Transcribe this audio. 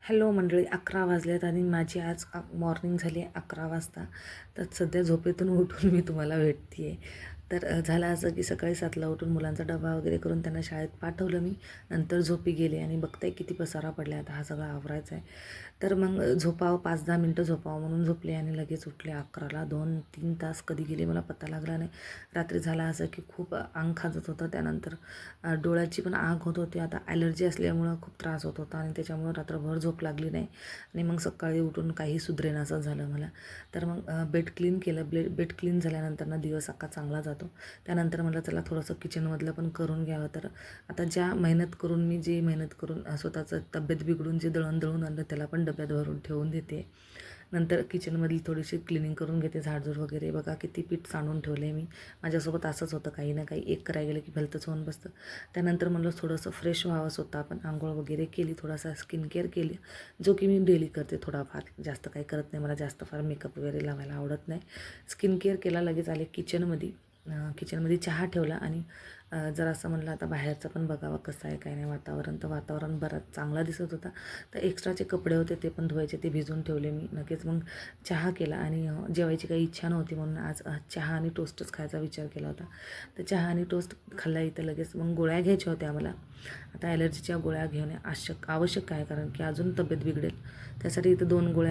Hello मंडळी, 11 वाजल्यात आणि माझी आज मॉर्निंग झाली 11 वाजता. तर सध्या झोपेतून उठून मी तुम्हाला भेटते आहे. तर झालं असं की सकाळी 7ला उठून मुलांचा डबा वगैरे करून त्यांना शाळेत पाठवलं मी. नंतर झोपी गेले आणि बघताय किती पसारा पडला, आता हा सगळा आवरायचा आहे. तर मग झोपावं 5-10 मिनटं झोपावं म्हणून झोपले आणि लगेच उठले 11ला. 2-3 तास कधी गेले मला पत्ता लागला नाही. रात्री झाला असं की खूप अंग खाजत होतं, त्यानंतर डोळ्याची पण आग होत होती. आता ॲलर्जी असल्यामुळं खूप त्रास होत होता आणि त्याच्यामुळं रात्रभर झोप लागली नाही आणि मग सकाळी उठून काही सुधरेनासं झालं मला. तर मग बेड क्लीन केलं. बेड क्लीन झाल्यानंतर ना दिवस अख्खा चांगला जातो. त्यानंतर म्हटलं चला थोडंसं किचनमधलं पण करून घ्यावं. तर आता ज्या मेहनत करून मी जे मेहनत करून स्वतःचं तब्येत बिघडून जे दळून आणलं त्याला पण डब्यात भरून ठेवून देते. नंतर किचनमधली थोडीशी क्लिनिंग करून घेते, झाडझूड वगैरे. बघा किती पीठ सांडून ठेवलं आहे मी. माझ्यासोबत असंच होतं, काही ना काही एक करायला गेलं की भलतंच होऊन बसतं. त्यानंतर म्हणलं थोडंसं फ्रेश व्हावं स्वतः. आपण आंघोळ वगैरे केली, थोडासा स्किन केअर केली, जो की मी डेली करते थोडाफार, जास्त काही करत नाही. मला जास्त फार मेकअप वगैरे लावायला आवडत नाही. स्किन केअर केला, लगेच आले किचनमध्ये चहा ठेवला आणि जरासं म्हणलं आता बाहेरचं पण बघावं कसं आहे काय नाही वातावरण. तर वातावरण बराच चांगला दिसत होता. तर एक्स्ट्राचे कपडे होते ते पण धुवायचे, ते भिजवून ठेवले मी. लगेच मग चहा केला आणि जेवायची काही इच्छा नव्हती म्हणून आज चहा आणि टोस्टच खायचा विचार केला होता. तर चहा आणि टोस्ट खाल्ला. इथं लगेच मग गोळ्या घ्यायच्या होत्या मला. आता ॲलर्जीच्या गोळ्या घेणे आवश्यक आहे, कारण की अजून तब्येत बिघडेल. त्यासाठी इथं 2 गोळ्या